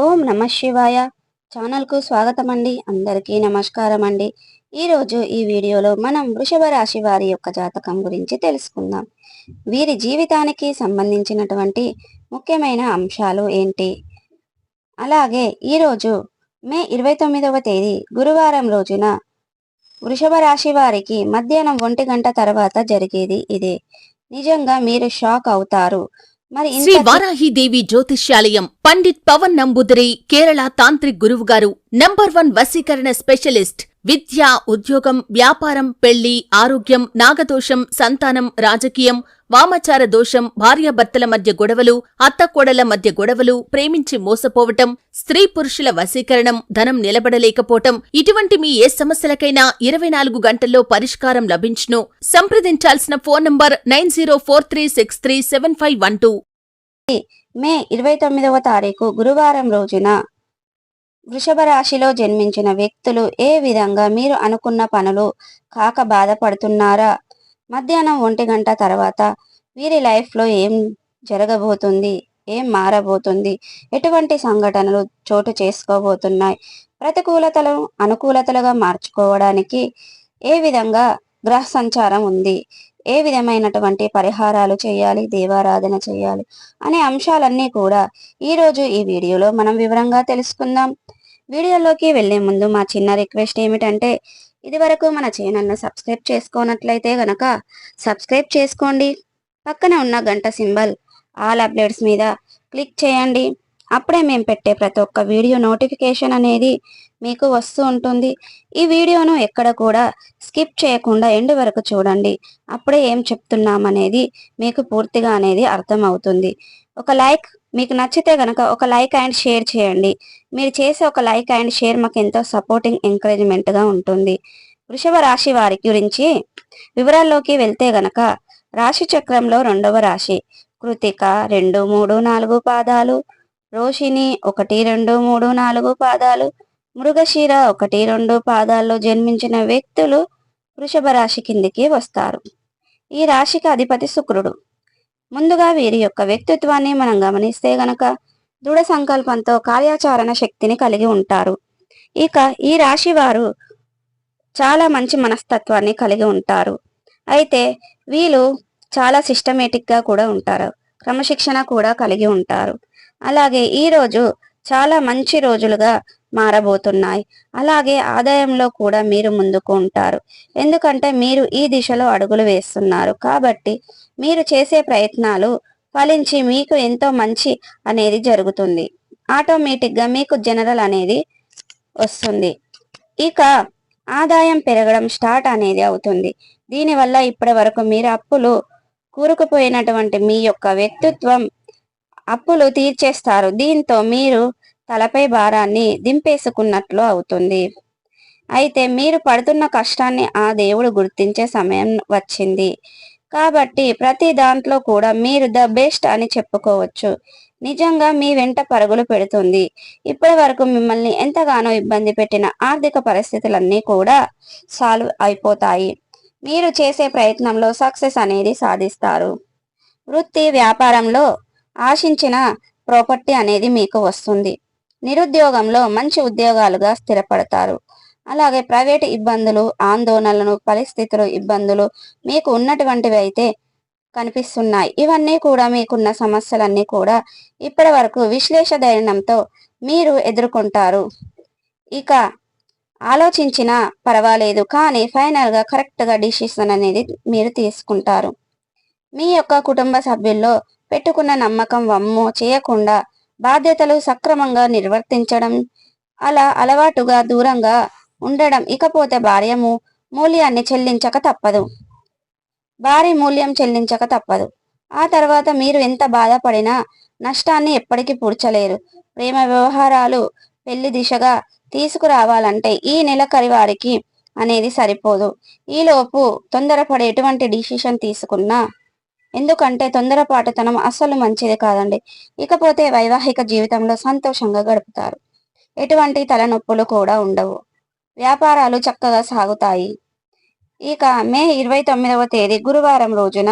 ఓం నమ శివాయ ఛానల్కు స్వాగతం అండి. అందరికీ నమస్కారం అండి. ఈరోజు ఈ వీడియోలో మనం వృషభ రాశి వారి యొక్క జాతకం గురించి తెలుసుకుందాం. వీరి జీవితానికి సంబంధించినటువంటి ముఖ్యమైన అంశాలు ఏంటి, అలాగే ఈరోజు మే 29వ తేదీ గురువారం రోజున వృషభ రాశి వారికి మధ్యాహ్నం 1 గంట తర్వాత జరిగేది ఇదే. నిజంగా మీరు షాక్ అవుతారు. మరి శ్రీ వారాహిదేవి జ్యోతిష్యాలయం పండిత్ పవన్ నంబూదిరి కేరళ తాంత్రిక్ గురువుగారు నంబర్ 1 వశీకరణ స్పెషలిస్ట్. విద్య, ఉద్యోగం, వ్యాపారం, పెళ్లి, ఆరోగ్యం, నాగదోషం, సంతానం, రాజకీయం, వామాచార దోషం, భార్యాభర్తల మధ్య గొడవలు, అత్తకోడళ్ల మధ్య గొడవలు, ప్రేమించి మోసపోవటం, స్త్రీ పురుషుల వశీకరణం, ధనం నిలబడలేకపోవటం, ఇటువంటి మీ ఏ సమస్యలకైనా 24 గంటల్లో పరిష్కారం లభించును. సంప్రదించాల్సిన ఫోన్ నంబర్ 9043637512. మే 29వ తారీఖు గురువారం రోజున వృషభ రాశిలో జన్మించిన వ్యక్తులు ఏ విధంగా మీరు అనుకున్న పనులు కాక బాధపడుతున్నారా? మధ్యాహ్నం 1 గంట తర్వాత వీరి లైఫ్లో ఏం జరగబోతుంది, ఏం మారబోతుంది, ఎటువంటి సంఘటనలు చోటు చేసుకోబోతున్నాయి, ప్రతికూలతలను అనుకూలతలుగా మార్చుకోవడానికి ఏ విధంగా గ్రహ సంచారం ఉంది, ఏ విధమైనటువంటి పరిహారాలు చేయాలి, దేవారాధన చేయాలి అనే అంశాలన్నీ కూడా ఈరోజు ఈ వీడియోలో మనం వివరంగా తెలుసుకుందాం. వీడియోలోకి వెళ్లే ముందు మా చిన్న రిక్వెస్ట్ ఏమిటంటే, ఇదివరకు మన ఛానల్ను సబ్స్క్రైబ్ చేసుకోనట్లయితే గనక సబ్స్క్రైబ్ చేసుకోండి. పక్కన ఉన్న గంట సింబల్ ఆల్ అప్డేట్స్ మీద క్లిక్ చేయండి. అప్పుడే మేము పెట్టే ప్రతి ఒక్క వీడియో నోటిఫికేషన్ అనేది మీకు వస్తూ ఉంటుంది. ఈ వీడియోను ఎక్కడ కూడా స్కిప్ చేయకుండా ఎండ్ వరకు చూడండి. అప్పుడే ఏం చెప్తున్నామనేది మీకు పూర్తిగా అనేది అర్థమవుతుంది. ఒక లైక్ మీకు నచ్చితే గనక ఒక లైక్ అండ్ షేర్ చేయండి. మీరు చేసే ఒక లైక్ అండ్ షేర్ మాకు ఎంతో సపోర్టింగ్ ఎంకరేజ్మెంట్గా ఉంటుంది. వృషభ రాశి వారి గురించి వివరాల్లోకి వెళ్తే గనక రాశి చక్రంలో 2వ రాశి కృతిక 2, 3, 4 పాదాలు, రోషిణి 1, 2, 3, 4 పాదాలు, మృగశిర 1, 2 పాదాల్లో జన్మించిన వ్యక్తులు వృషభ రాశి కిందికి వస్తారు. ఈ రాశికి అధిపతి శుక్రుడు. ముందుగా వీరి యొక్క వ్యక్తిత్వాన్ని మనం గమనిస్తే గనక దృఢ సంకల్పంతో కార్యాచరణ శక్తిని కలిగి ఉంటారు. ఇక ఈ రాశి వారు చాలా మంచి మనస్తత్వాన్ని కలిగి ఉంటారు. అయితే వీళ్ళు చాలా సిస్టమేటిక్గా కూడా ఉంటారు, క్రమశిక్షణ కూడా కలిగి ఉంటారు. అలాగే ఈరోజు చాలా మంచి రోజులుగా మారబోతున్నాయి. అలాగే ఆదాయంలో కూడా మీరు ముందుకు ఉంటారు. ఎందుకంటే మీరు ఈ దిశలో అడుగులు వేస్తున్నారు కాబట్టి మీరు చేసే ప్రయత్నాలు ఫలించి మీకు ఎంతో మంచి అనేది జరుగుతుంది. ఆటోమేటిక్గా మీకు జనరల్ అనేది వస్తుంది. ఇక ఆదాయం పెరగడం స్టార్ట్ అనేది అవుతుంది. దీనివల్ల ఇప్పటి వరకు మీరు అప్పులు కూరుకుపోయినటువంటి మీ యొక్క వ్యక్తిత్వం అప్పులు తీర్చేస్తారు. దీంతో మీరు తలపై భారాన్ని దింపేసుకున్నట్లు అవుతుంది. అయితే మీరు పడుతున్న కష్టాన్ని ఆ దేవుడు గుర్తించే సమయం వచ్చింది కాబట్టి ప్రతి దాంట్లో కూడా మీరు ద బెస్ట్ అని చెప్పుకోవచ్చు. నిజంగా మీ వెంట పరుగులు పెడుతుంది. ఇప్పటి వరకు మిమ్మల్ని ఎంతగానో ఇబ్బంది పెట్టిన ఆర్థిక పరిస్థితులన్నీ కూడా సాల్వ్ అయిపోతాయి. మీరు చేసే ప్రయత్నంలో సక్సెస్ అనేది సాధిస్తారు. వృత్తి వ్యాపారంలో ఆశించిన ప్రాపర్టీ అనేది మీకు వస్తుంది. నిరుద్యోగంలో మంచి ఉద్యోగాలుగా స్థిరపడతారు. అలాగే ప్రైవేటు ఇబ్బందులు, ఆందోళనలు, పరిస్థితులు, ఇబ్బందులు మీకు ఉన్నటువంటివి అయితే కనిపిస్తున్నాయి. ఇవన్నీ కూడా మీకున్న సమస్యలన్నీ కూడా ఇప్పటి వరకు విశ్లేష ధైర్యంతో మీరు ఎదుర్కొంటారు. ఇక ఆలోచించినా పర్వాలేదు, కానీ ఫైనల్గా కరెక్ట్గా డిసిషన్ అనేది మీరు తీసుకుంటారు. మీ యొక్క కుటుంబ సభ్యుల్లో పెట్టుకున్న నమ్మకం వమ్ము చేయకుండా బాధ్యతలు సక్రమంగా నిర్వర్తించడం, అలా అలవాటుగా దూరంగా ఉండడం. ఇకపోతే మూల్యం చెల్లించక తప్పదు. ఆ తర్వాత మీరు ఎంత బాధపడినా నష్టాన్ని ఎప్పటికీ పూడ్చలేరు. ప్రేమ వ్యవహారాలు పెళ్లి దిశగా తీసుకురావాలంటే ఈ నెలకరి వారికి అనేది సరిపోదు. ఈలోపు తొందరపడి ఎటువంటి డిసిషన్ తీసుకున్నా, ఎందుకంటే తొందరపాటుతనం అస్సలు మంచిది కాదండి. ఇకపోతే వైవాహిక జీవితంలో సంతోషంగా గడుపుతారు. ఎటువంటి తలనొప్పులు కూడా ఉండవు. వ్యాపారాలు చక్కగా సాగుతాయి. ఇక మే 29వ తేదీ గురువారం రోజున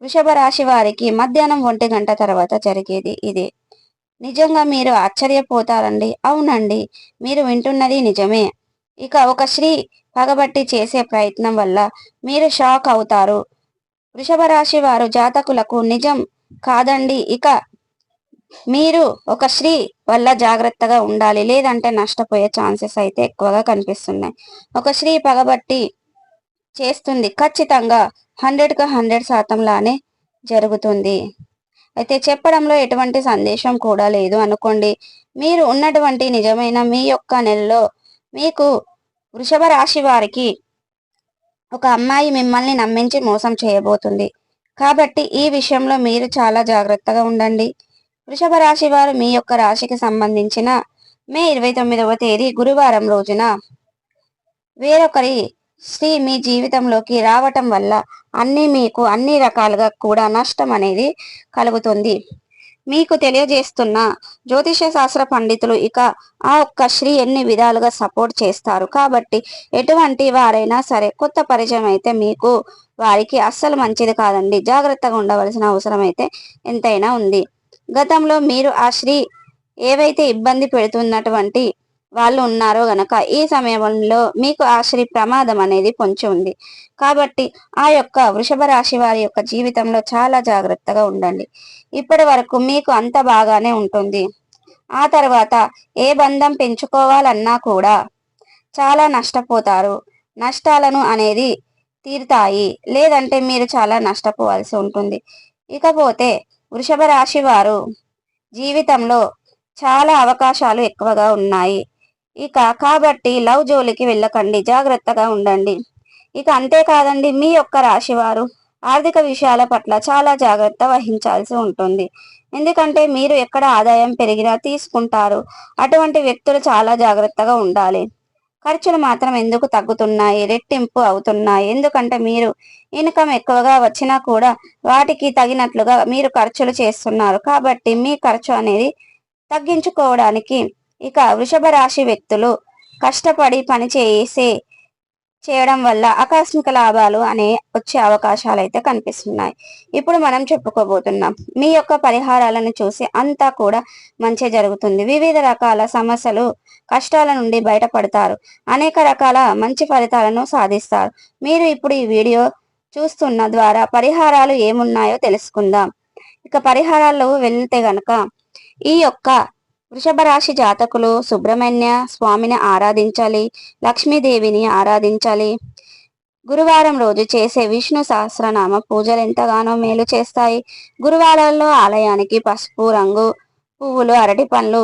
వృషభ రాశి వారికి మధ్యాహ్నం 1 గంట తర్వాత జరిగేది ఇదే. నిజంగా మీరు ఆశ్చర్యపోతారండి. అవునండి, మీరు వింటున్నది నిజమే. ఇక ఒక స్త్రీ పగబట్టి చేసే ప్రయత్నం వల్ల మీరు షాక్ అవుతారు. వృషభ రాశి వారు జాతకులకు నిజం కాదండి. ఇక మీరు ఒక స్త్రీ వల్ల జాగ్రత్తగా ఉండాలి, లేదంటే నష్టపోయే ఛాన్సెస్ అయితే ఎక్కువగా కనిపిస్తున్నాయి. ఒక స్త్రీ పగబట్టి చేస్తుంది, ఖచ్చితంగా 100% లానే జరుగుతుంది. అయితే చెప్పడంలో ఎటువంటి సందేశం కూడా లేదు అనుకోండి. మీరు ఉన్నటువంటి నిజమైన మీ యొక్క నెలలో మీకు వృషభ రాశి వారికి ఒక అమ్మాయి మిమ్మల్ని నమ్మించి మోసం చేయబోతుంది. కాబట్టి ఈ విషయంలో మీరు చాలా జాగ్రత్తగా ఉండండి. వృషభ రాశి వారు మీ యొక్క రాశికి సంబంధించిన మే 29వ తేదీ గురువారం రోజున వేరొకరి స్త్రీ మీ జీవితంలోకి రావటం వల్ల మీకు అన్ని రకాలుగా కూడా నష్టం అనేది కలుగుతుంది. మీకు తెలియజేస్తున్న జ్యోతిష శాస్త్ర పండితులు ఇక ఆ ఒక్క స్త్రీ ఎన్ని విధాలుగా సపోర్ట్ చేస్తారు. కాబట్టి ఎటువంటి వారైనా సరే కొత్త పరిచయం అయితే మీకు వారికి అస్సలు మంచిది కాదండి. జాగ్రత్తగా ఉండవలసిన అవసరం అయితే ఎంతైనా ఉంది. గతంలో మీరు ఆ స్త్రీ ఏవైతే ఇబ్బంది పెడుతున్నటువంటి వాళ్ళు ఉన్నారో గనక ఈ సమయంలో మీకు ఆ స్త్రీ ప్రమాదం అనేది పొంచి ఉంది. కాబట్టి ఆ యొక్క వృషభ రాశి వారి యొక్క జీవితంలో చాలా జాగ్రత్తగా ఉండండి. ఇప్పటి వరకు మీకు అంత బాగానే ఉంటుంది. ఆ తర్వాత ఏ బంధం పెంచుకోవాలన్నా కూడా చాలా నష్టపోతారు. నష్టాలను అనేది తీరుతాయి, లేదంటే మీరు చాలా నష్టపోవాల్సి ఉంటుంది. ఇకపోతే వృషభ రాశి వారు జీవితంలో చాలా అవకాశాలు ఎక్కువగా ఉన్నాయి. ఇక కాబట్టి లవ్ జోలికి వెళ్ళకండి, జాగ్రత్తగా ఉండండి. ఇక అంతేకాదండి, మీ యొక్క రాశివారు ఆర్థిక విషయాల పట్ల చాలా జాగ్రత్త వహించాల్సి ఉంటుంది. ఎందుకంటే మీరు ఎక్కడ ఆదాయం పెరిగినా తీసుకుంటారు. అటువంటి వ్యక్తులు చాలా జాగ్రత్తగా ఉండాలి. ఖర్చులు మాత్రం ఎందుకు తగ్గుతున్నాయి, రెట్టింపు అవుతున్నాయి? ఎందుకంటే మీరు ఇన్కమ్ ఎక్కువగా వచ్చినా కూడా వాటికి తగినట్లుగా మీరు ఖర్చులు చేస్తున్నారు. కాబట్టి మీ ఖర్చు అనేది తగ్గించుకోవడానికి ఇక వృషభ రాశి వ్యక్తులు కష్టపడి పని చేయడం వల్ల ఆకస్మిక లాభాలు అనే వచ్చే అవకాశాలు అయితే కనిపిస్తున్నాయి. ఇప్పుడు మనం చెప్పుకోబోతున్నాం. మీ యొక్క పరిహారాలను చూసి అంతా కూడా మంచి జరుగుతుంది. వివిధ రకాల సమస్యలు కష్టాల నుండి బయటపడతారు. అనేక రకాల మంచి ఫలితాలను సాధిస్తారు. మీరు ఇప్పుడు ఈ వీడియో చూస్తున్న ద్వారా పరిహారాలు ఏమున్నాయో తెలుసుకుందాం. ఇక పరిహారాలు వెళ్తే గనక ఈ యొక్క వృషభ రాశి జాతకులు సుబ్రహ్మణ్య స్వామిని ఆరాధించాలి, లక్ష్మీదేవిని ఆరాధించాలి. గురువారం రోజు చేసే విష్ణు సహస్రనామ పూజలు ఎంతగానో మేలు చేస్తాయి. గురువారాల్లో ఆలయానికి పసుపు రంగు పువ్వులు, అరటి పండ్లు,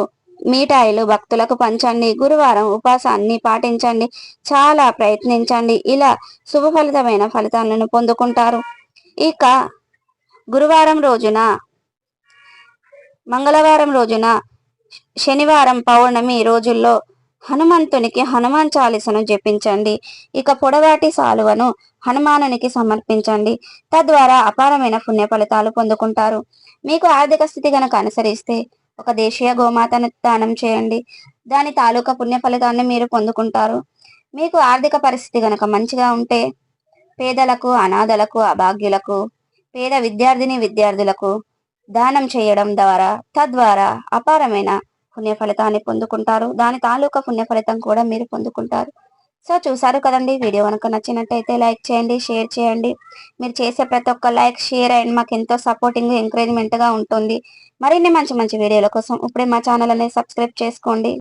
మిఠాయిలు భక్తులకు పంచండి. గురువారం ఉపవాసాన్ని పాటించండి. చాలా ప్రయత్నించండి. ఇలా శుభఫలితమైన ఫలితాలను పొందుకుంటారు. ఇక గురువారం రోజున, మంగళవారం రోజున, శనివారం, పౌర్ణమి రోజుల్లో హనుమంతునికి హనుమాన్ చాలీసను జపించండి. ఇక పొడవాటి సాలువను హనుమానునికి సమర్పించండి. తద్వారా అపారమైన పుణ్య ఫలితాలు పొందుకుంటారు. మీకు ఆర్థిక స్థితి గనక అనుసరిస్తే ఒక దేశీయ గోమాతను దానం చేయండి. దాని తాలూకా పుణ్య ఫలితాన్ని మీరు పొందుకుంటారు. మీకు ఆర్థిక పరిస్థితి గనక మంచిగా ఉంటే పేదలకు, అనాథలకు, అభాగ్యులకు, పేద విద్యార్థులకు దానం చేయడం ద్వారా తద్వారా అపారమైన పుణ్య ఫలితాన్ని పొందుకుంటారు. దాని తాలూకా పుణ్య ఫలితం కూడా మీరు పొందుకుంటారు. సో చూసారు కదండి. వీడియో కనుక నచ్చినట్టయితే లైక్ చేయండి, షేర్ చేయండి. మీరు చేసే ప్రతి ఒక్క లైక్, షేర్ అండ్ మాకు ఎంతో సపోర్టింగ్, ఎంకరేజ్మెంట్గా ఉంటుంది. మరిన్ని మంచి మంచి వీడియోల కోసం ఇప్పుడే మా ఛానల్ అనేది సబ్స్క్రైబ్ చేసుకోండి.